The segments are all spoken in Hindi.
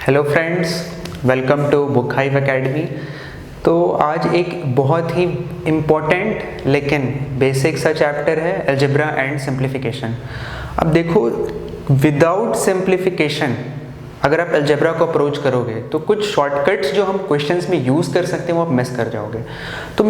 Hello friends, welcome to Book Hive Academy. तो आज एक बहुत ही इम्पोर्टेंट लेकिन बेसिक सा चैप्टर है अलजेब्रा एंड सिंप्लीफिकेशन। अब देखो, विदाउट सिंप्लीफिकेशन अगर आप अलजेब्रा को अप्रोच करोगे तो कुछ शॉर्टकट्स जो हम क्वेश्चंस में यूज़ कर सकते हैं वो आप मिस कर जाओगे। तो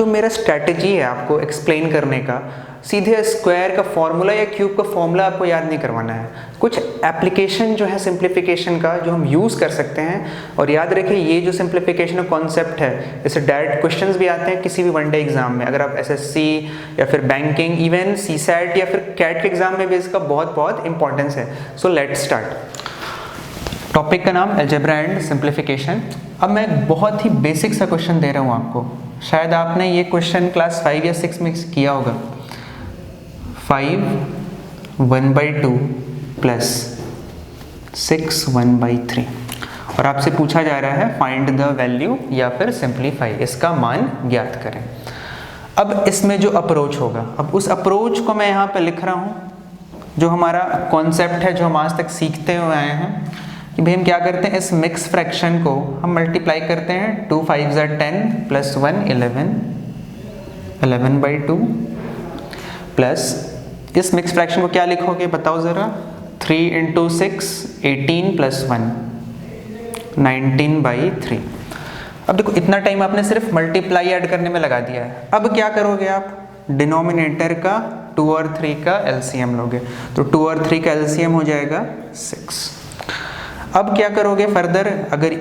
मेरा स्ट्रैटेजी है आपको एक्सप्लेन करने का, सीधे स्क्वायर का फॉर्मूला या क्यूब का फॉर्मूला आपको याद नहीं करवाना है। कुछ एप्लीकेशन जो है सिंप्लीफिकेशन का जो हम यूज़ कर सकते हैं। और याद रखिए, ये जो सिंप्लीफिकेशन का कॉन्सेप्ट है, इससे डायरेक्ट क्वेश्चंस भी आते हैं किसी भी वनडे एग्जाम में। अगर आप एसएससी या फिर बैंकिंग, इवन सीसैट या फिर कैट के एग्जाम में भी इसका बहुत इंपॉर्टेंस है। So let's start. टॉपिक का नाम अलजेब्रा एंड सिंप्लीफिकेशन। अब मैं एक बहुत ही बेसिक सा क्वेश्चन दे रहा हूँ आपको। शायद आपने ये क्वेश्चन क्लास 5 या 6 में किया होगा। 5 1/2 प्लस 6 1/3 और आपसे पूछा जा रहा है फाइंड द वैल्यू या फिर सिंप्लीफाई, इसका मान ज्ञात करें। अब इसमें जो अप्रोच होगा, अब उस अप्रोच को मैं यहाँ पे लिख रहा हूँ। जो हमारा कॉन्सेप्ट है, जो हम आज तक सीखते हुए आए हैं कि भाई हम क्या करते हैं, इस मिक्स फ्रैक्शन को हम मल्टीप्लाई करते हैं। 2 5 are 10 प्लस 1 11 11/2 प्लस इस मिक्स फ्रैक्शन को क्या लिखोगे बताओ ज़रा। 3 × 6 18 प्लस 1 19/3। अब देखो, इतना टाइम आपने सिर्फ मल्टीप्लाई ऐड करने में लगा दिया है। अब क्या करोगे आप, डिनोमिनेटर का 2 और 3 का एलसीएम लोगे। तो 2 और 3 का एलसीएम हो जाएगा 6। अब क्या करोगे फर्दर, अगर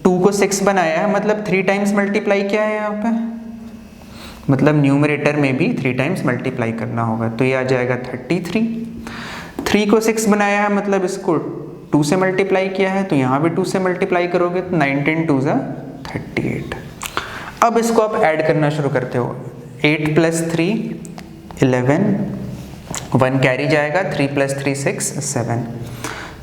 2 को 6 बनाया है मतलब 3 टाइम्स मल्टीप्लाई किया है यहाँ पे, मतलब न्यूमरेटर में भी 3 टाइम्स मल्टीप्लाई करना होगा। तो ये आ जाएगा 33। 3 को 6 बनाया है मतलब इसको 2 से मल्टीप्लाई किया है, तो यहाँ भी 2 से मल्टीप्लाई करोगे तो 19 2 = 38। अब इसको आप ऐड करना शुरू करते हो। 8 + 3 11, 1 कैरी जाएगा, 3 + 3 6 7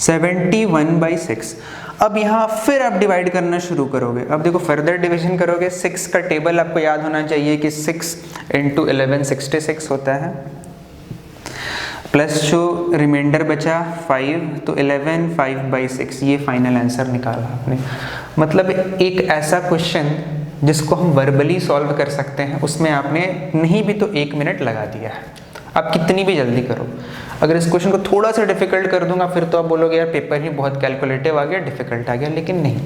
71/6। अब यहाँ फिर आप डिवाइड करना शुरू करोगे। अब देखो, फर्दर डिवीजन करोगे। 6 का टेबल आपको याद होना चाहिए कि 6 × 11 66 होता है, प्लस जो रिमाइंडर बचा 5, तो 11 5/6। ये फाइनल आंसर निकाला आपने। मतलब एक ऐसा क्वेश्चन जिसको हम वर्बली सॉल्व कर सकते हैं, उसमें आपने नहीं भी तो 1 मिनट लगा दिया है। आप कितनी भी जल्दी करो। अगर इस क्वेश्चन को थोड़ा सा डिफिकल्ट कर दूंगा फिर तो आप बोलोगे यार पेपर ही बहुत कैलकुलेटिव आ गया, डिफिकल्ट आ गया। लेकिन नहीं,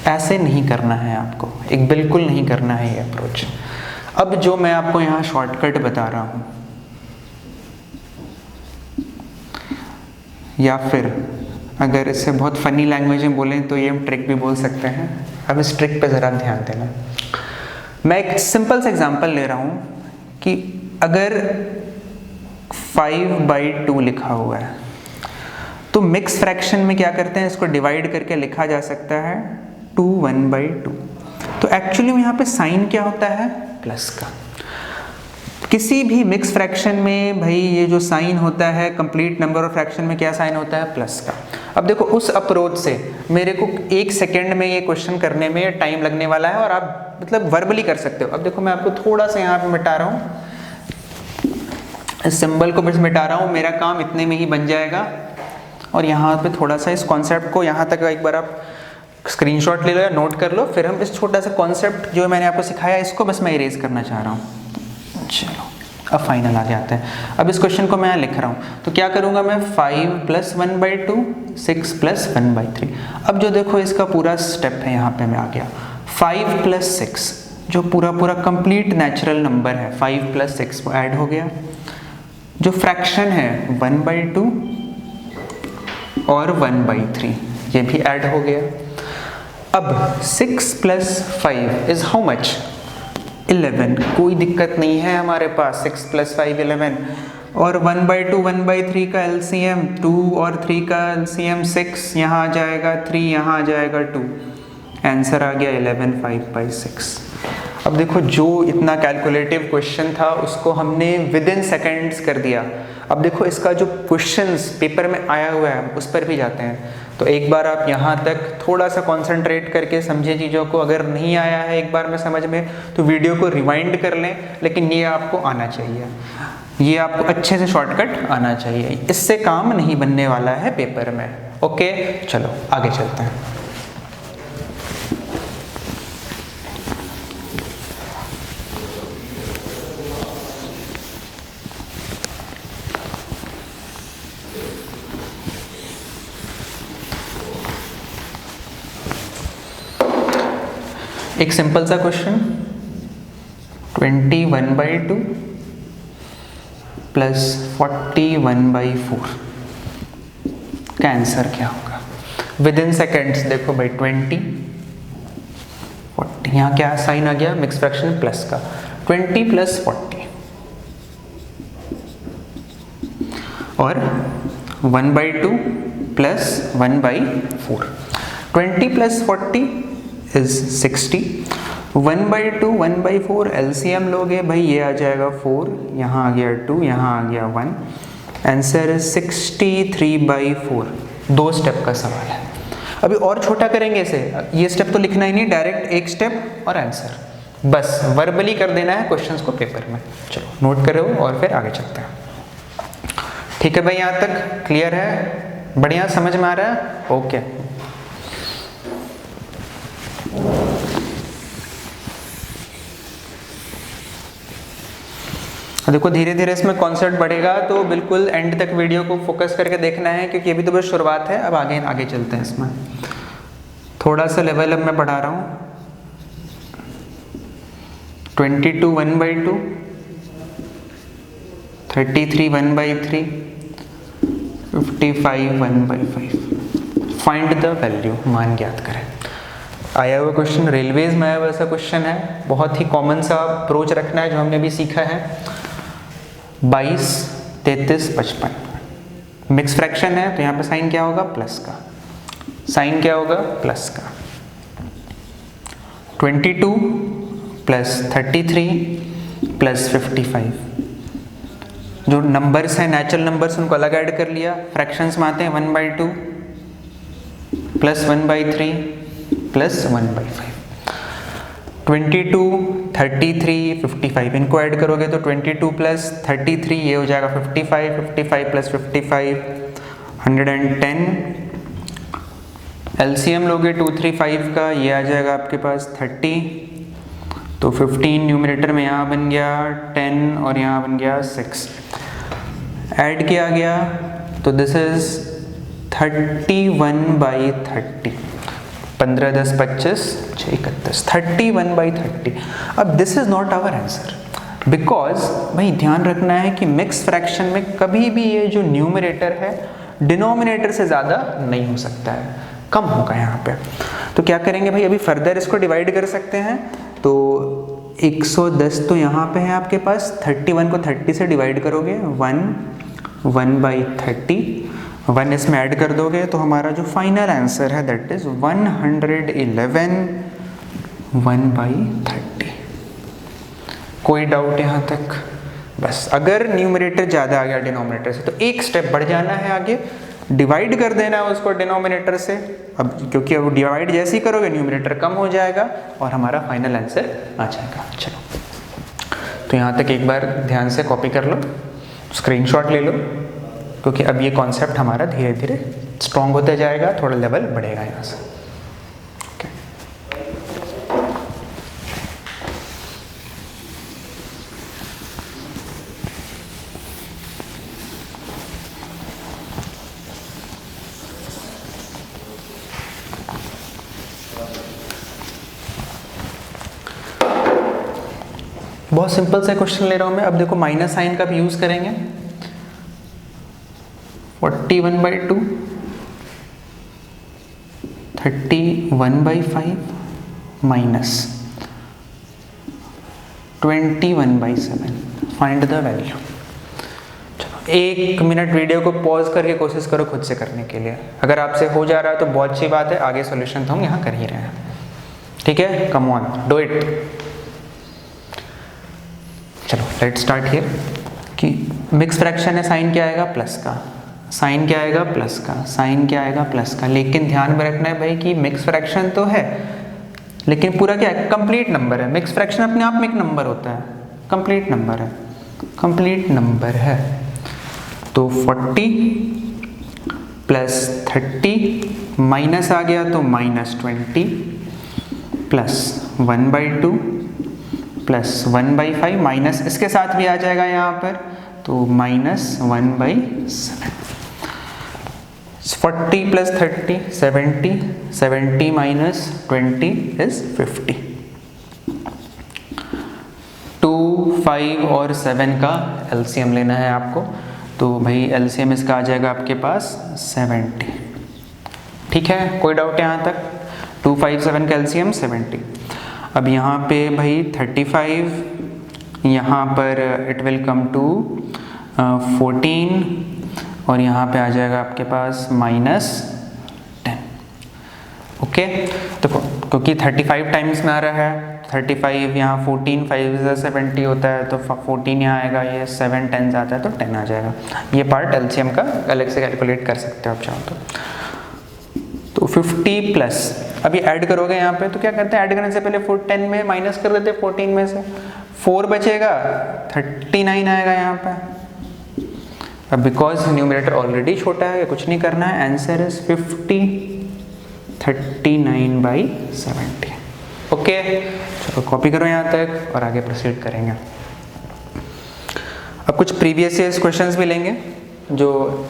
ऐसे नहीं करना है आपको, एक बिल्कुल नहीं करना है ये अप्रोच। अब जो मैं आपको यहाँ शॉर्टकट बता रहा हूँ, या फिर अगर इससे बहुत फनी लैंग्वेज में बोलें तो ये हम ट्रिक भी बोल सकते हैं। अब इस ट्रिक पे ज़रा ध्यान देना। मैं एक सिंपल सा एग्जांपल ले रहा हूँ कि अगर 5/2 लिखा हुआ है तो मिक्स फ्रैक्शन में क्या करते हैं, इसको डिवाइड करके लिखा जा सकता है 2 1/2। तो एक्चुअली यहाँ पे साइन क्या होता है, प्लस का। किसी भी मिक्स फ्रैक्शन में भाई ये जो साइन होता है, कंप्लीट नंबर ऑफ फ्रैक्शन में क्या साइन होता है, प्लस का। अब देखो, उस अप्रोच से मेरे को 1 सेकेंड में ये क्वेश्चन करने में टाइम लगने वाला है और आप मतलब वर्बली कर सकते हो। अब देखो, मैं आपको थोड़ा सा यहाँ पे मिटा रहा हूँ, इस सिंबल को बस मिटा रहा हूँ, मेरा काम इतने में ही बन जाएगा। और यहाँ पे थोड़ा सा इस कॉन्सेप्ट को यहाँ तक एक बार आप स्क्रीनशॉट ले लो या नोट कर लो। फिर हम इस छोटा सा कॉन्सेप्ट जो मैंने आपको सिखाया इसको बस मैं इरेज करना चाह रहा हूँ। चलो, अब फाइनल आ जाते हैं। अब इस क्वेश्चन को मैं यहाँ लिख रहा हूँ तो क्या करूँगा मैं, 5 + 1/2 6 + 1/3। अब जो देखो इसका पूरा स्टेप है, यहाँ पे मैं आ गया। 5 + 6 जो पूरा कंप्लीट नेचुरल नंबर है, 5 + 6 वो ऐड हो गया। जो फ्रैक्शन है 1/2 और 1/3 ये भी ऐड हो गया। अब 6 + 5 इज हाउ मच, 11। कोई दिक्कत नहीं है हमारे पास, 6 + 5 11। और 1/2 1/3 का एलसीएम 2 और 3 का एलसीएम 6, यहाँ आ जाएगा 3, यहाँ आ जाएगा 2। आंसर आ गया 11 5/6। अब देखो, जो इतना कैलकुलेटिव क्वेश्चन था उसको हमने विदिन सेकेंड्स कर दिया। अब देखो, इसका जो क्वेश्चंस पेपर में आया हुआ है उस पर भी जाते हैं। तो एक बार आप यहाँ तक थोड़ा सा कंसंट्रेट करके समझे चीज़ों को। अगर नहीं आया है एक बार में समझ में तो वीडियो को रिवाइंड कर लें, लेकिन ये आपको आना चाहिए, ये आपको अच्छे से शॉर्टकट आना चाहिए। इससे काम नहीं बनने वाला है पेपर में। ओके, चलो आगे चलते हैं। एक सिंपल सा क्वेश्चन, 21/2 प्लस 41/4 का आंसर क्या होगा? विद इन सेकेंड्स देखो भाई, 20 40, यहाँ क्या साइन आ गया? मिक्स फ्रैक्शन प्लस का, 20 प्लस 40 और 1/2 प्लस 1/4। 20 प्लस 40 इज 60, 1/2 1/4 एलसीएम लोगे भाई, ये आ जाएगा 4, यहाँ आ गया 2, यहाँ आ गया 1, आंसर इज 63/4। 2 स्टेप का सवाल है। अभी और छोटा करेंगे इसे, ये स्टेप तो लिखना ही नहीं, डायरेक्ट एक स्टेप और आंसर, बस वर्बली कर देना है क्वेश्चंस को पेपर में। चलो नोट करो और फिर आगे चलते हैं। ठीक है भाई, यहाँ तक क्लियर है? बढ़िया, समझ में आ रहा है? ओके। देखो धीरे धीरे इसमें कॉन्सेप्ट बढ़ेगा, तो बिल्कुल एंड तक वीडियो को फोकस करके देखना है, क्योंकि अभी तो बस शुरुआत है। अब आगे चलते हैं। इसमें थोड़ा सा लेवल अब मैं बढ़ा रहा हूँ। 22 1/2, 33 1/3, 55 1/5। फाइंड द वैल्यू, मान ज्ञात करें। आया हुआ क्वेश्चन, रेलवेज में आया हुआ ऐसा क्वेश्चन है। बहुत ही कॉमन सा अप्रोच रखना है जो हमने भी सीखा है। 22 33 55 मिक्स फ्रैक्शन है, तो यहाँ पे साइन क्या होगा? प्लस का। साइन क्या होगा? प्लस का। 22 प्लस 33 प्लस 55, जो नंबर्स हैं नेचुरल नंबर्स उनको अलग ऐड कर लिया। फ्रैक्शंस में आते हैं 1/2 प्लस 1/3 प्लस 1/5। 22 33 55 इनको ऐड करोगे तो 22 प्लस 33 ये हो जाएगा 55, 55 प्लस 55 110। एलसीएम लोगे 2 3 5 का, ये आ जाएगा आपके पास 30, तो 15 न्यूमरेटर में यहाँ बन गया 10 और यहाँ बन गया 6। ऐड किया गया तो दिस इज 31/30। 15 10 25 6 31, 31/30। अब this is not our answer, because भाई ध्यान रखना है कि मिक्स फ्रैक्शन में कभी भी ये जो न्यूमरेटर है डिनोमिनेटर से ज़्यादा नहीं हो सकता है, कम होगा यहाँ पे। तो क्या करेंगे भाई, अभी फर्दर इसको डिवाइड कर सकते हैं। तो 110 तो यहाँ पे है आपके पास, 31 को 30 से डिवाइड करोगे 1/30, 1 इसमें ऐड कर दोगे तो हमारा जो फाइनल आंसर है दैट इज 111 1/30। कोई डाउट यहाँ तक? बस अगर न्यूमरेटर ज़्यादा आ गया डिनोमिनेटर से तो एक स्टेप बढ़ जाना है आगे, डिवाइड कर देना है उसको डिनोमिनेटर से। अब क्योंकि अब डिवाइड जैसे ही करोगे न्यूमरेटर कम हो जाएगा और हमारा फाइनल आंसर आ जाएगा। चलो तो यहाँ तक एक बार ध्यान से कॉपी कर लो, स्क्रीनशॉट ले लो, क्योंकि अब ये कॉन्सेप्ट हमारा धीरे धीरे स्ट्रॉन्ग होता जाएगा, थोड़ा लेवल बढ़ेगा यहाँ से। बहुत सिंपल सा क्वेश्चन ले रहा हूं मैं। अब देखो माइनस साइन का भी यूज करेंगे। 41/2, 31/5 माइनस 21/7। Find the value. चलो 1 मिनट वीडियो को पॉज करके कोशिश करो खुद से करने के लिए। अगर आपसे हो जा रहा है तो बहुत अच्छी बात है, आगे सॉल्यूशन तो हम यहाँ कर ही रहे हैं। ठीक है, कम ऑन, डू इट। चलो लेट स्टार्ट हियर कि मिक्स फ्रैक्शन है, साइन क्या आएगा? प्लस का। साइन क्या आएगा? प्लस का। साइन क्या आएगा? प्लस का। लेकिन ध्यान में रखना है भाई कि मिक्स फ्रैक्शन तो है लेकिन पूरा क्या है? कंप्लीट नंबर है। मिक्स फ्रैक्शन अपने आप में एक नंबर होता है, कंप्लीट नंबर है, कंप्लीट नंबर है। तो 40 प्लस 30 माइनस आ गया तो -20 प्लस 1/2 प्लस 1/5 माइनस इसके साथ भी आ जाएगा यहाँ पर, तो -1/7। 40 प्लस 30 70, 70 माइनस 20 इज 50। 2, 5 और 7 का एलसीएम लेना है आपको। तो भाई एलसीएम इसका आ जाएगा आपके पास 70। ठीक है, कोई डाउट यहाँ तक? 2, 5, 7 का एलसीएम 70। अब यहाँ पे भाई 35, यहाँ पर इट विल कम टू 14 और यहाँ पे आ जाएगा आपके पास -10। ओके, देखो क्योंकि 35 टाइम्स में आ रहा है, 35 यहाँ 14, 5 70 होता है, तो 14 यहाँ आएगा, ये 7 10 आता है तो 10 आ जाएगा। ये पार्ट एलसीएम का अलग से कैलकुलेट कर सकते हो आप चाहो तो 50 प्लस, अभी ऐड करोगे यहाँ पे तो क्या करते हैं, ऐड करने से पहले 10 में माइनस कर देते हैं 14 में से, 4 बचेगा, 39 आएगा यहाँ पे। अब बिकॉज न्यूमरेटर ऑलरेडी छोटा है, कुछ नहीं करना है, आंसर इज 50, 39/70। ओके, चलो कॉपी करो यहाँ तक और आगे प्रोसीड करेंगे। अब कुछ प्रीवियस ईयर्स क्वेश्चंस भी लेंगे जो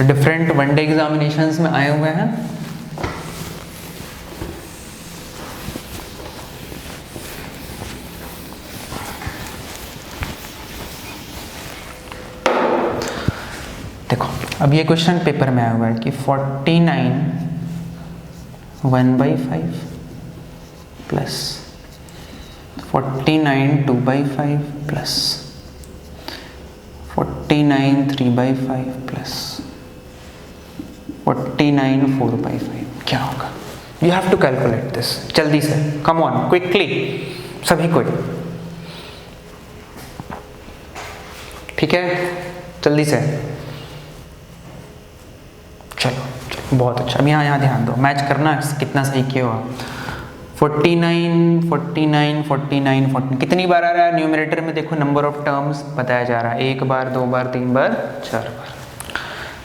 डिफरेंट वनडे एग्जामिनेशंस में आए हुए हैं। देखो अब ये क्वेश्चन पेपर में आया हुआ है कि 49 1/5 प्लस 49 2/5 प्लस 49 3/5 प्लस 49 4/5 क्या होगा? You have to calculate this, जल्दी से, कम ऑन क्विकली सभी कोई। ठीक है, जल्दी से, चलो बहुत अच्छा। अब यहाँ ध्यान दो, मैच करना कितना सही किया हुआ। 49 49 49 49 कितनी बार आ रहा है न्यूमरेटर में? देखो नंबर ऑफ टर्म्स बताया जा रहा है, 1 बार 2 बार 3 बार 4 बार।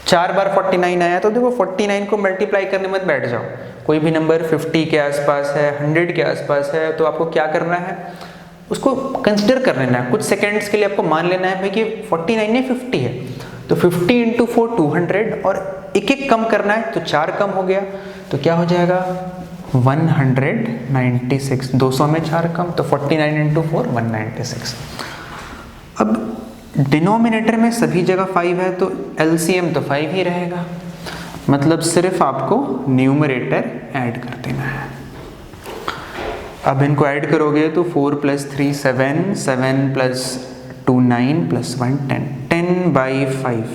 4 बार 49 आया तो देखो 49 को मल्टीप्लाई करने मत बैठ जाओ, कोई भी नंबर 50 के आसपास है, 100 के आसपास है, तो आपको क्या करना है, उसको कंसिडर कर लेना है, कुछ सेकेंड्स के लिए आपको मान लेना है भाई कि 49 नहीं 50 है, तो 50 × 4 200 और एक एक कम करना है, तो 4 कम हो गया तो क्या हो जाएगा 196, 200 में 4 कम, तो 49 × 4 196। अब डिनोमिनेटर में सभी जगह 5 है तो एलसीएम तो 5 ही रहेगा, मतलब सिर्फ आपको न्यूमरेटर ऐड कर देना है। अब इनको ऐड करोगे तो 4 + 3 7, 7 + 2 9 + 1 10, 10/5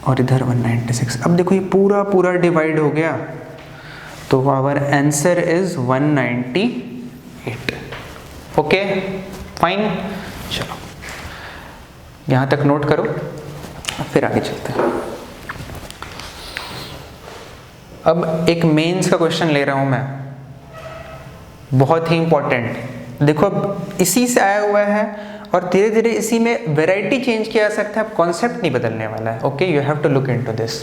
और इधर 196। अब देखो ये पूरा डिवाइड हो गया तो our answer is 198। Okay fine, चलो यहाँ तक नोट करो, फिर आगे चलते हैं। अब एक मेंस का क्वेश्चन ले रहा हूँ मैं, बहुत ही इंपॉर्टेंट। देखो अब इसी से आया हुआ है और धीरे धीरे इसी में वैरायटी चेंज किया जा सकता है, कॉन्सेप्ट नहीं बदलने वाला है। Okay, you have to look into this.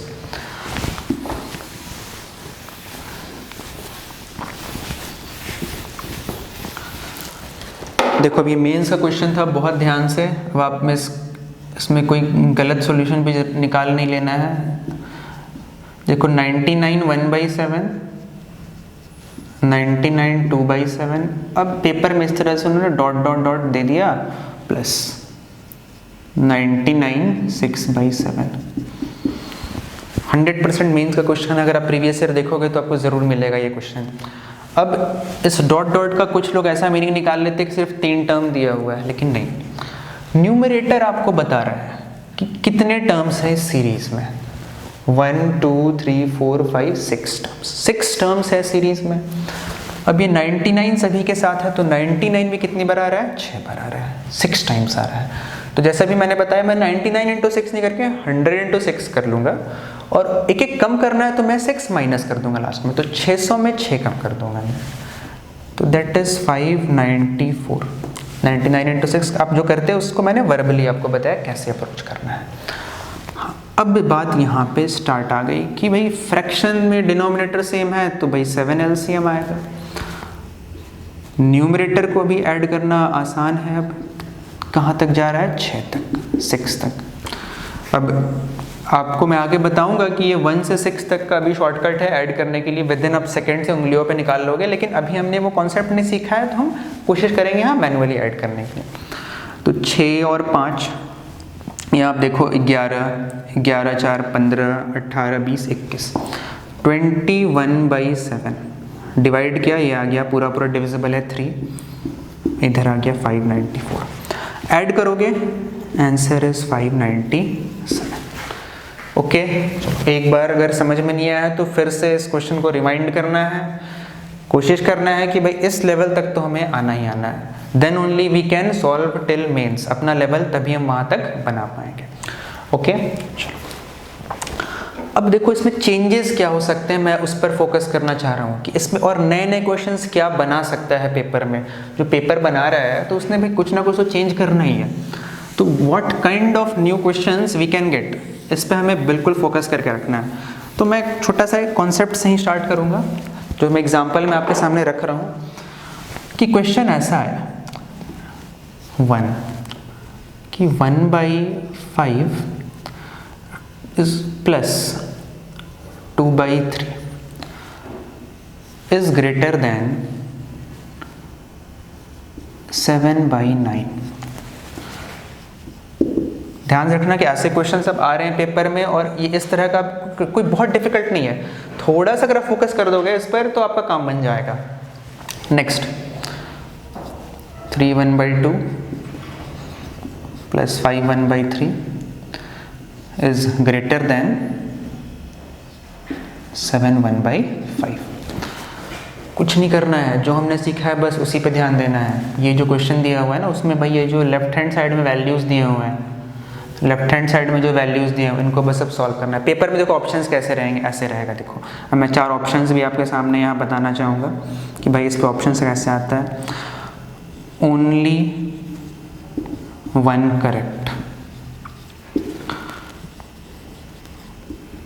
देखो अभी मेंस का क्वेश्चन था, बहुत ध्यान से, अब आप में इसमें कोई गलत सॉल्यूशन भी निकाल नहीं लेना है। देखो 99 1/7, 99 2/7, अब पेपर में इस तरह से उन्होंने डॉट डॉट डॉट दे दिया, प्लस 99 6/7। 100% मेंस का क्वेश्चन, अगर आप प्रीवियस ईयर देखोगे तो आपको ज़रूर मिलेगा ये क्वेश्चन। अब इस डॉट डॉट का कुछ लोग ऐसा मीनिंग निकाल लेते हैं कि सिर्फ 3 टर्म दिया हुआ है, लेकिन नहीं, न्यूमरेटर आपको बता रहा है कि कितने टर्म्स है इस सीरीज में। 1 2 3 4 5 6 टर्म्स, 6 टर्म्स है सीरीज में। अब ये 99 सभी के साथ है तो 99 भी कितनी बार आ रहा है, 6 बार आ रहा है, 6 टाइम्स आ रहा है। तो जैसा भी मैंने बताया, मैं 99 × 6 नहीं करके 100 × 6 कर लूँगा, और एक एक कम करना है तो मैं 6 माइनस कर दूंगा लास्ट में, तो 600 में 6 कम कर दूंगा मैं, तो दैट इज 594। 99 × 6 आप जो करते हैं उसको मैंने वर्बली आपको बताया कैसे अप्रोच करना है। अब बात यहाँ पे स्टार्ट आ गई कि भाई फ्रैक्शन में डिनोमिनेटर सेम है तो भाई 7 एलसीएम आएगा, न्यूमरेटर को भी ऐड करना आसान है। अब कहाँ तक जा रहा है, 6 तक, 6 तक। अब आपको मैं आगे बताऊंगा कि ये 1 से 6 तक का भी शॉर्टकट है ऐड करने के लिए, विद इन आप सेकेंड से उंगलियों पे निकाल लोगे, लेकिन अभी हमने वो कॉन्सेप्ट नहीं सीखा है तो हम कोशिश करेंगे यहाँ मैनुअली ऐड करने की। तो 6 और 5, यहाँ आप देखो 11, 11 4 15, 18 20 21, 21/7 डिवाइड किया, ये आ गया पूरा पूरा डिविजिबल है 3, इधर आ गया 594, ऐड करोगे आंसर इज 597। ओके, एक बार अगर समझ में नहीं आया तो फिर से इस क्वेश्चन को रिमाइंड करना है, कोशिश करना है कि भाई इस लेवल तक तो हमें आना ही आना है, then only we can solve till mains, अपना लेवल तभी हम वहाँ तक बना पाएंगे। ओके, चलो अब देखो इसमें चेंजेस क्या हो सकते हैं, मैं उस पर फोकस करना चाह रहा हूँ कि इसमें और नए नए क्वेश्चंस क्या बना सकता है पेपर में। जो पेपर बना रहा है तो उसने भी कुछ ना कुछ तो चेंज करना ही है, तो what kind of new questions we can get, इस पे हमें बिल्कुल फोकस करके रखना है। तो मैं एक छोटा सा कॉन्सेप्ट से ही स्टार्ट करूँगा, जो मैं एग्जाम्पल में आपके सामने रख रहा हूँ कि क्वेश्चन ऐसा है 1 कि 1/5 is plus 2/3 is greater than 7/9। ध्यान रखना कि ऐसे क्वेश्चन सब आ रहे हैं पेपर में और ये इस तरह का कोई बहुत डिफिकल्ट नहीं है, थोड़ा सा अगर आप फोकस कर दोगे इस पर तो आपका काम बन जाएगा। Next 3 1/2 plus 5 1/3 is greater than 7 1/5। कुछ नहीं करना है, जो हमने सीखा है बस उसी पे ध्यान देना है। ये जो क्वेश्चन दिया हुआ है ना उसमें भाई ये जो लेफ्ट हैंड साइड में वैल्यूज़ दिए हुए हैं, लेफ्ट हैंड साइड में जो वैल्यूज़ दिए हैं इनको बस अब सॉल्व करना है। पेपर में देखो ऑप्शंस कैसे रहेंगे, ऐसे रहेगा। देखो अब मैं 4 ऑप्शंस भी आपके सामने यहाँ बताना चाहूँगा कि भाई इसके ऑप्शन कैसे आता है। Only 1 correct,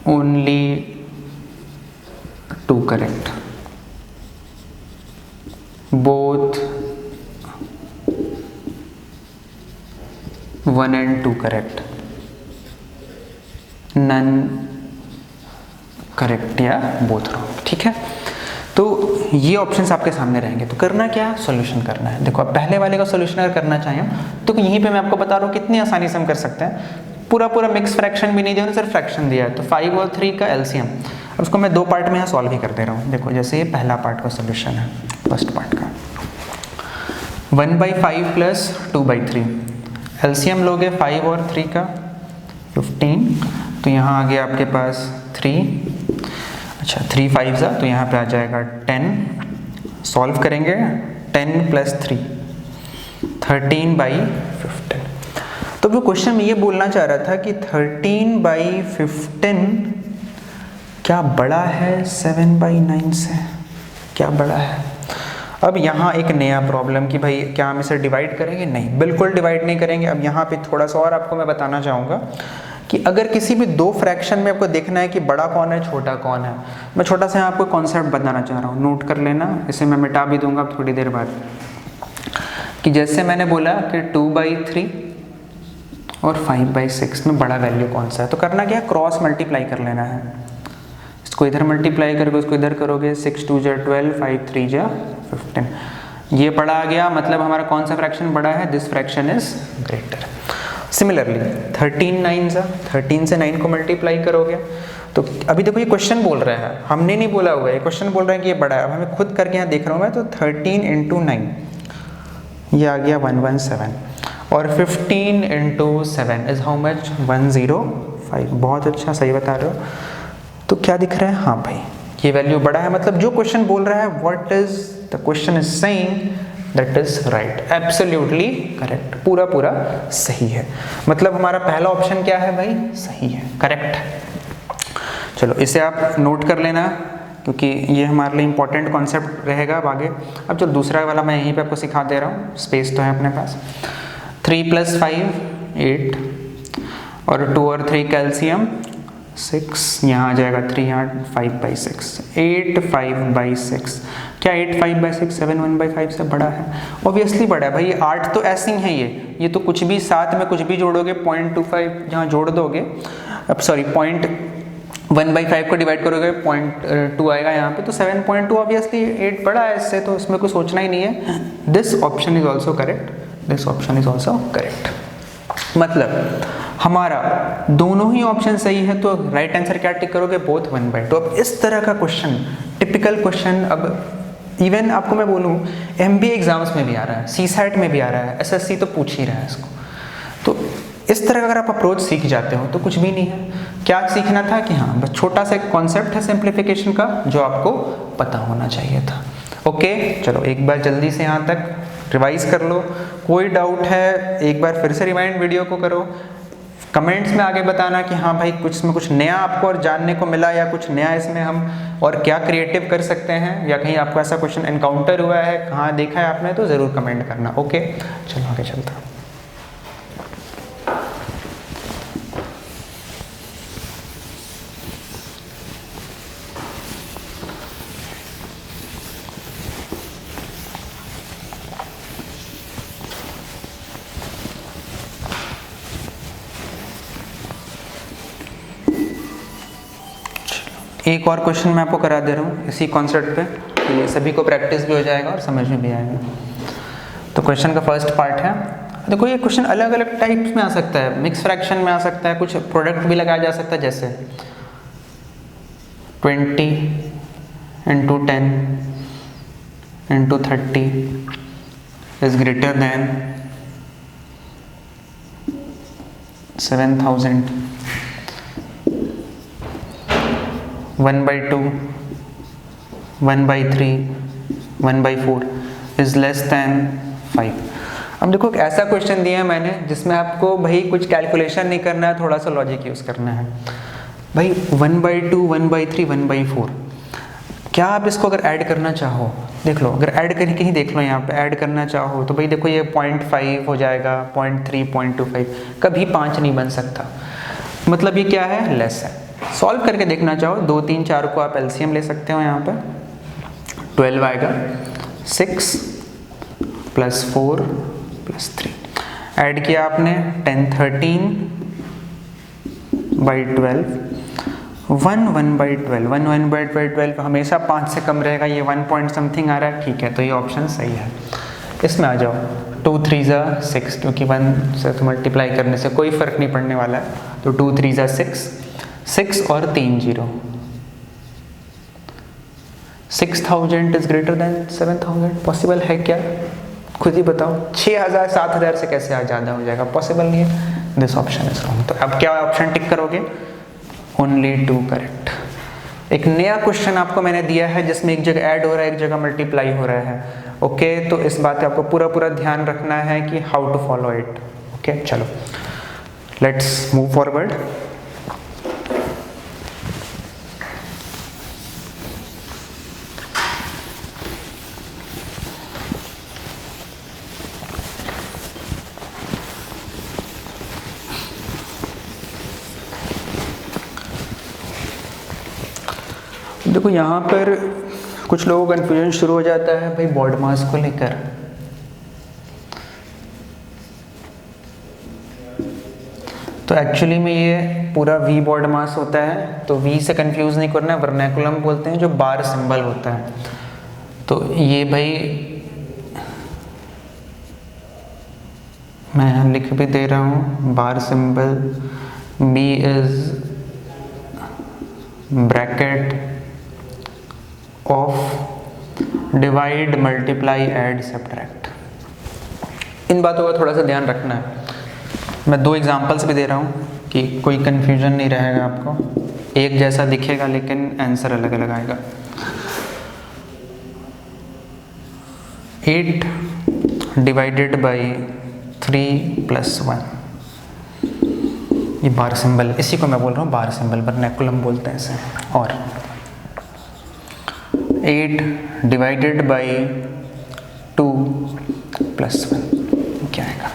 only 2 correct, both 1 and 2 correct, none correct या both wrong। ठीक है, तो ये ऑप्शंस आपके सामने रहेंगे। तो करना क्या, सॉल्यूशन करना है। देखो अब पहले वाले का सॉल्यूशन अगर करना चाहें तो यहीं पे मैं आपको बता रहा हूँ कितनी आसानी से हम कर सकते हैं। पूरा पूरा मिक्स फ्रैक्शन भी नहीं दिया, सिर्फ फ्रैक्शन दिया है, तो 5 और 3 का एलसीएम। अब उसको मैं 2 पार्ट में यहाँ सॉल्व ही कर दे रहा हूँ। देखो जैसे ये पहला पार्ट का सॉल्यूशन है, फर्स्ट पार्ट का 1/5 प्लस 2/3, एलसीएम लोगे 5 और 3 का 15, तो यहाँ आ गया आपके पास 3, अच्छा 3 5 तो यहाँ पे आ जाएगा 10, सॉल्व करेंगे 10 प्लस 3 13/15। तो वो क्वेश्चन में ये बोलना चाह रहा था कि 13/15 क्या बड़ा है 7/9 से, क्या बड़ा है। अब यहाँ एक नया प्रॉब्लम कि भाई क्या हम इसे डिवाइड करेंगे, नहीं बिल्कुल डिवाइड नहीं करेंगे। अब यहाँ पे थोड़ा सा और आपको मैं बताना चाहूँगा कि अगर किसी भी 2 फ्रैक्शन में आपको देखना है कि बड़ा कौन है छोटा कौन है, मैं छोटा सा आपको कॉन्सेप्ट बताना चाह रहा हूँ, नोट कर लेना, इसे मैं मिटा भी दूंगा थोड़ी देर बाद। कि जैसे मैंने बोला कि 2/3 और 5/6 में बड़ा वैल्यू कौन सा है, तो करना क्या है, क्रॉस मल्टीप्लाई कर लेना है। इसको इधर मल्टीप्लाई करके उसको इधर करोगे, 6 2 जा 12, 5 3 जा 15, ये बड़ा आ गया, मतलब हमारा कौन सा फ्रैक्शन बड़ा है, this fraction is greater. Similarly 13 9 जा, 13 से 9 को मल्टीप्लाई करोगे, तो अभी देखो ये क्वेश्चन बोल रहा है, हमने नहीं बोला हुआ है, ये क्वेश्चन बोल रहा है कि ये बड़ा है। अब हमें खुद करके यहाँ देख रहा हूँ मैं, तो 13 × 9 ये आ गया 117, और 15 × 7 इज हाउ मच, 105। बहुत अच्छा, सही बता रहे हो। तो क्या दिख रहा है, हाँ भाई ये वैल्यू बड़ा है, मतलब जो क्वेश्चन बोल रहा है what is the question is saying that is right, absolutely correct, पूरा पूरा सही है। मतलब हमारा पहला ऑप्शन क्या है भाई, सही है, करेक्ट है। चलो इसे आप नोट कर लेना क्योंकि ये हमारे लिए इंपॉर्टेंट कॉन्सेप्ट रहेगा अब आगे। अब चलो दूसरा वाला मैं यहीं पे आपको सिखा दे रहा हूँ, स्पेस तो है अपने पास। 3 + 5 8, और 2 और 3 कैल्शियम 6, यहाँ आ जाएगा 3, यहाँ 5/6, 8 5/6। क्या 8 5/6 7 1/5 से बड़ा है? ऑब्वियसली बड़ा है भाई, 8 तो ऐसे ही है, ये तो कुछ भी साथ में कुछ भी जोड़ोगे 0.25 जहाँ जोड़ दोगे अब सॉरी 0.1/5 को डिवाइड करोगे 0.2 आएगा यहाँ पे, तो 7.2 ऑब्वियसली 8 बड़ा है इससे, तो इसमें कुछ सोचना ही नहीं है। This option is also correct, this option is also correct. मतलब हमारा दोनों ही ऑप्शन सही है, तो राइट आंसर क्या टिक करोगे, बोथ 1/2। अब इस तरह का क्वेश्चन, टिपिकल क्वेश्चन, अब इवन आपको मैं बोलूँ MBA एग्जाम्स में भी आ रहा है, CSAT में भी आ रहा है, SSC तो पूछ ही रहा है इसको। तो इस तरह का अगर आप अप्रोच सीख जाते हो तो कुछ भी नहीं है। क्या सीखना था कि हाँ बस छोटा सा कॉन्सेप्ट है सिंप्लीफिकेशन का जो आपको पता होना चाहिए था। ओके चलो एक बार जल्दी से यहाँ तक रिवाइज कर लो। कोई डाउट है एक बार फिर से रिवाइंड वीडियो को करो, कमेंट्स में आगे बताना कि हाँ भाई कुछ इसमें कुछ नया आपको और जानने को मिला, या कुछ नया इसमें हम और क्या क्रिएटिव कर सकते हैं, या कहीं आपको ऐसा क्वेश्चन एनकाउंटर हुआ है, कहाँ देखा है आपने, तो ज़रूर कमेंट करना। ओके चलो आगे चलता हूँ। एक और क्वेश्चन मैं आपको करा दे रहा हूँ इसी कॉन्सेप्ट पे, तो ये सभी को प्रैक्टिस भी हो जाएगा और समझ में भी आएगा। तो क्वेश्चन का फर्स्ट पार्ट है, देखो ये क्वेश्चन अलग अलग टाइप्स में आ सकता है, मिक्स फ्रैक्शन में आ सकता है, कुछ प्रोडक्ट भी लगाया जा सकता है, जैसे 20 × 10 × 30 is greater than 7000, 1/2, 1/3, 1/4 is less than 5। अब देखो एक ऐसा क्वेश्चन दिया है मैंने जिसमें आपको भाई कुछ कैलकुलेशन नहीं करना है, थोड़ा सा लॉजिक यूज़ करना है। भाई 1/2, 1/3, 1/4, क्या आप इसको अगर ऐड करना चाहो, देख लो अगर ऐड करके ही देख लो, यहाँ पे ऐड करना चाहो तो भाई देखो ये 0.5 हो जाएगा, 0.3, 0.25, कभी 5 नहीं बन सकता, मतलब ये क्या है, लेस है। सॉल्व करके देखना चाहो 2, 3, 4 को आप एलसीएम ले सकते हो, यहाँ पे 12 आएगा, 6 + 4 + 3 ऐड किया आपने 10, 13/12, 1/12, 1/12 हमेशा 5 से कम रहेगा, ये 1 पॉइंट समथिंग आ रहा है, ठीक है, तो ये ऑप्शन सही है। इसमें आ जाओ 2, 3 = 6, क्योंकि 1 से तो मल्टीप्लाई करने से कोई फ़र्क नहीं पड़ने वाला है, तो 2, 3 = 6, 6 और 3 0, 6000 इज ग्रेटर देन 7000, पॉसिबल है क्या, खुद ही बताओ। 6000 7000 से कैसे ज़्यादा हो जाएगा, पॉसिबल नहीं है। This option is wrong. तो अब क्या ऑप्शन टिक करोगे, ओनली 2 करेक्ट। एक नया क्वेश्चन आपको मैंने दिया है जिसमें एक जगह ऐड हो रहा है, एक जगह मल्टीप्लाई हो रहा है। ओके तो इस बात का आपको पूरा ध्यान रखना है कि how to follow it. Okay चलो लेट्स मूव फॉरवर्ड। देखो यहाँ पर कुछ लोगों को कन्फ्यूजन शुरू हो जाता है भाई बॉड मास को लेकर। तो एक्चुअली में ये पूरा वी बॉड मास होता है, तो वी से कंफ्यूज नहीं करना है, वर्नैकुलम बोलते हैं जो बार सिंबल होता है। तो ये भाई मैं यहाँ लिख भी दे रहा हूँ, बार symbol B is bracket of divide, multiply, add, subtract. इन बातों का थोड़ा सा ध्यान रखना है। मैं 2 एग्जांपल्स भी दे रहा हूँ कि कोई कंफ्यूजन नहीं रहेगा आपको, एक जैसा दिखेगा लेकिन आंसर अलग अलग आएगा। 8 डिवाइडेड बाई 3 + 1, ये बार सिंबल, इसी को मैं बोल रहा हूँ बार सिंबल, वर्नैकुलम बोलते हैं इसे। और 8 डिवाइडेड बाई 2 + 1 क्या आएगा।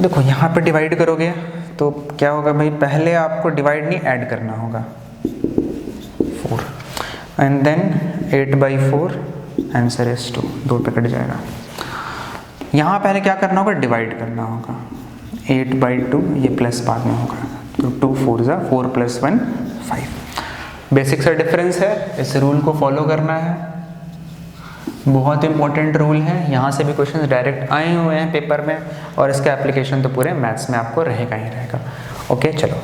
देखो यहाँ पे डिवाइड करोगे तो क्या होगा भाई, पहले आपको डिवाइड नहीं ऐड करना होगा, 4 एंड देन 8/4 आंसर इज 2, 2 पे कट जाएगा। यहाँ पहले क्या करना होगा, डिवाइड करना होगा, 8/2, ये प्लस बाद में होगा, तो 2 4 ज़ा 4 + 1 5। बेसिक सा डिफरेंस है, इस रूल को फॉलो करना है, बहुत इंपॉर्टेंट रूल है। यहाँ से भी क्वेश्चन डायरेक्ट आए हुए हैं पेपर में और इसका एप्लीकेशन तो पूरे मैथ्स में आपको रहेगा ही रहेगा। ओके चलो।